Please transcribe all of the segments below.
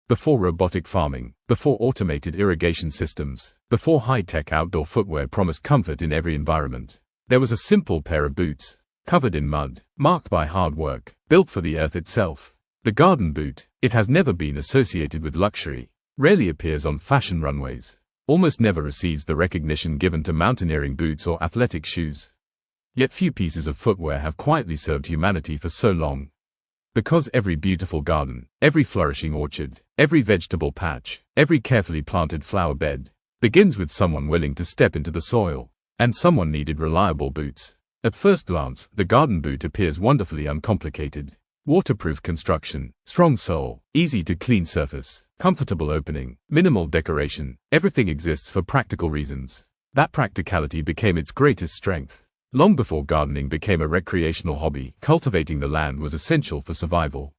Before robotic farming, before automated irrigation systems, before high-tech outdoor footwear promised comfort in every environment, there was a simple pair of boots, covered in mud, marked by hard work, built for the earth itself. The garden boot. It has never been associated with luxury, rarely appears on fashion runways, almost never receives the recognition given to mountaineering boots or athletic shoes. Yet few pieces of footwear have quietly served humanity for so long. Because every beautiful garden, every flourishing orchard, every vegetable patch, every carefully planted flower bed, begins with someone willing to step into the soil, and someone needed reliable boots. At first glance, the garden boot appears wonderfully uncomplicated. Waterproof construction, strong sole, easy to clean surface, comfortable opening, minimal decoration, everything exists for practical reasons. That practicality became its greatest strength. Long before gardening became a recreational hobby, cultivating the land was essential for survival.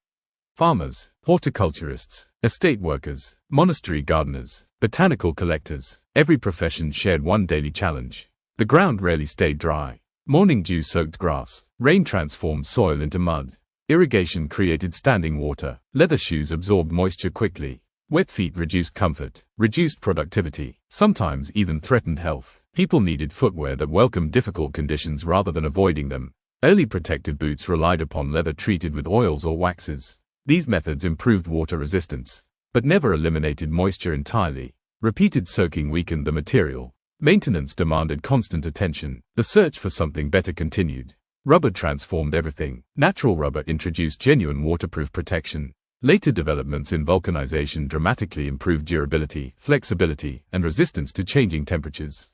Farmers, horticulturists, estate workers, monastery gardeners, botanical collectors, every profession shared one daily challenge. The ground rarely stayed dry. Morning dew soaked grass, rain transformed soil into mud. Irrigation created standing water, leather shoes absorbed moisture quickly. Wet feet reduced comfort, reduced productivity, sometimes even threatened health. People needed footwear that welcomed difficult conditions rather than avoiding them. Early protective boots relied upon leather treated with oils or waxes. These methods improved water resistance, but never eliminated moisture entirely. Repeated soaking weakened the material. Maintenance demanded constant attention. The search for something better continued. Rubber transformed everything. Natural rubber introduced genuine waterproof protection. Later developments in vulcanization dramatically improved durability, flexibility, and resistance to changing temperatures.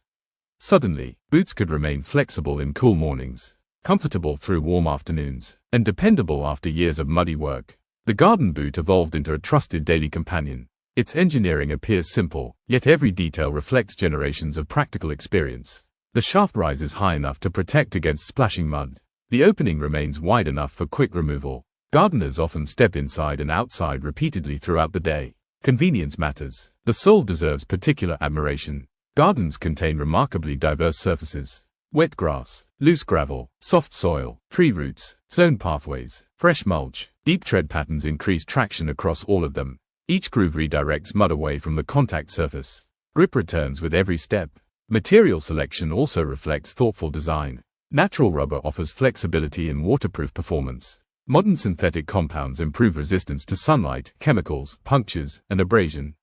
Suddenly, boots could remain flexible in cool mornings, comfortable through warm afternoons, and dependable after years of muddy work. The garden boot evolved into a trusted daily companion. Its engineering appears simple, yet every detail reflects generations of practical experience. The shaft rises high enough to protect against splashing mud. The opening remains wide enough for quick removal. Gardeners often step inside and outside repeatedly throughout the day. Convenience matters. The sole deserves particular admiration. Gardens contain remarkably diverse surfaces. Wet grass, loose gravel, soft soil, tree roots, stone pathways, fresh mulch. Deep tread patterns increase traction across all of them. Each groove redirects mud away from the contact surface. Grip returns with every step. Material selection also reflects thoughtful design. Natural rubber offers flexibility and waterproof performance. Modern synthetic compounds improve resistance to sunlight, chemicals, punctures, and abrasion.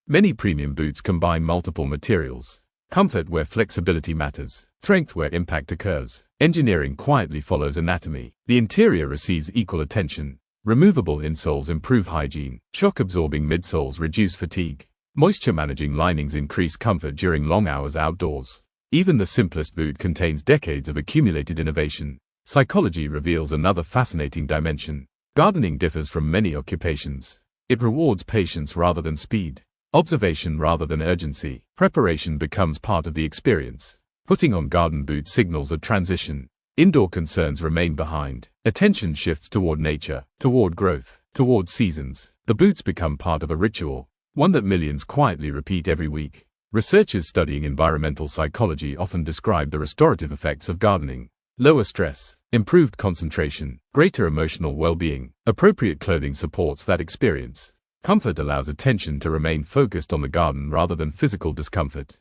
Many premium boots combine multiple materials. Comfort where flexibility matters. Strength where impact occurs. Engineering quietly follows anatomy. The interior receives equal attention. Removable insoles improve hygiene. Shock-absorbing midsoles reduce fatigue. Moisture-managing linings increase comfort during long hours outdoors. Even the simplest boot contains decades of accumulated innovation. Psychology reveals another fascinating dimension. Gardening differs from many occupations. It rewards patience rather than speed, observation rather than urgency. Preparation becomes part of the experience. Putting on garden boots signals a transition. Indoor concerns remain behind. Attention shifts toward nature, toward growth, toward seasons. The boots become part of a ritual, one that millions quietly repeat every week. Researchers studying environmental psychology often describe the restorative effects of gardening. Lower stress, improved concentration, greater emotional well-being. Appropriate clothing supports that experience. Comfort allows attention to remain focused on the garden rather than physical discomfort.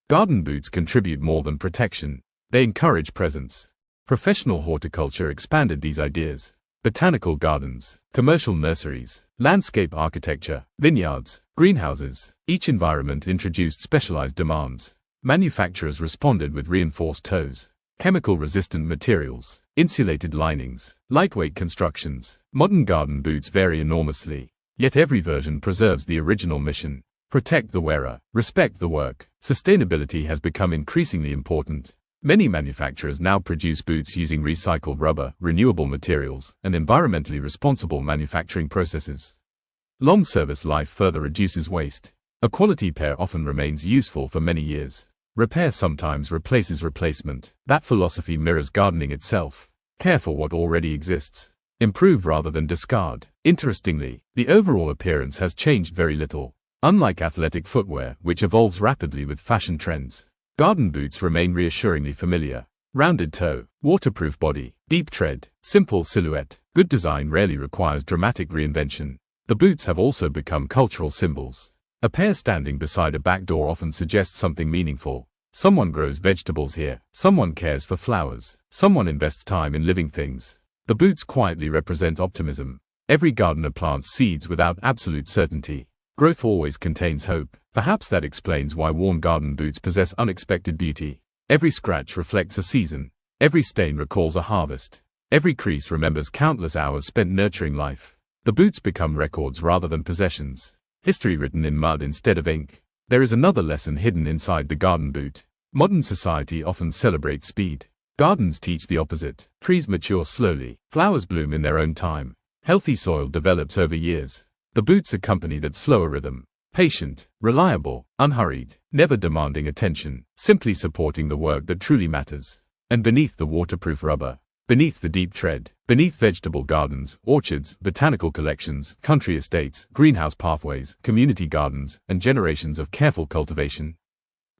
Garden boots contribute more than protection. They encourage presence. Professional horticulture expanded these ideas. Botanical gardens, commercial nurseries, landscape architecture, vineyards, greenhouses. Each environment introduced specialized demands. Manufacturers responded with reinforced toes, chemical-resistant materials, insulated linings, lightweight constructions. Modern garden boots vary enormously, yet every version preserves the original mission. Protect the wearer, respect the work. Sustainability has become increasingly important. Many manufacturers now produce boots using recycled rubber, renewable materials, and environmentally responsible manufacturing processes. Long service life further reduces waste. A quality pair often remains useful for many years. Repair sometimes replaces replacement. That philosophy mirrors gardening itself. Care for what already exists. Improve rather than discard. Interestingly, the overall appearance has changed very little. Unlike athletic footwear, which evolves rapidly with fashion trends, garden boots remain reassuringly familiar. Rounded toe, waterproof body, deep tread, simple silhouette. Good design rarely requires dramatic reinvention. The boots have also become cultural symbols. A pair standing beside a back door often suggests something meaningful. Someone grows vegetables here. Someone cares for flowers. Someone invests time in living things. The boots quietly represent optimism. Every gardener plants seeds without absolute certainty. Growth always contains hope. Perhaps that explains why worn garden boots possess unexpected beauty. Every scratch reflects a season. Every stain recalls a harvest. Every crease remembers countless hours spent nurturing life. The boots become records rather than possessions. History written in mud instead of ink. There is another lesson hidden inside the garden boot. Modern society often celebrates speed. Gardens teach the opposite. Trees mature slowly. Flowers bloom in their own time. Healthy soil develops over years. The boots accompany that slower rhythm. Patient, reliable, unhurried, never demanding attention, simply supporting the work that truly matters. And beneath the waterproof rubber, beneath the deep tread, beneath vegetable gardens, orchards, botanical collections, country estates, greenhouse pathways, community gardens, and generations of careful cultivation,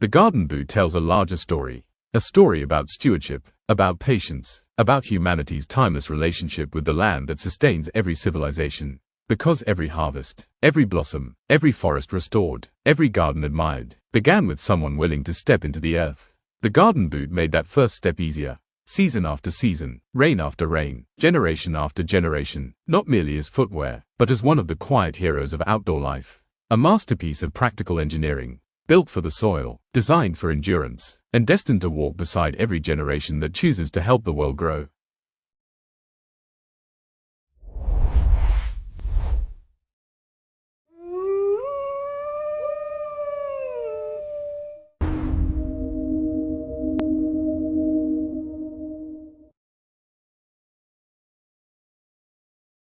the garden boot tells a larger story. A story about stewardship, about patience, about humanity's timeless relationship with the land that sustains every civilization. Because every harvest, every blossom, every forest restored, every garden admired, began with someone willing to step into the earth. The garden boot made that first step easier. Season after season, rain after rain, generation after generation, not merely as footwear, but as one of the quiet heroes of outdoor life. A masterpiece of practical engineering, built for the soil, designed for endurance, and destined to walk beside every generation that chooses to help the world grow.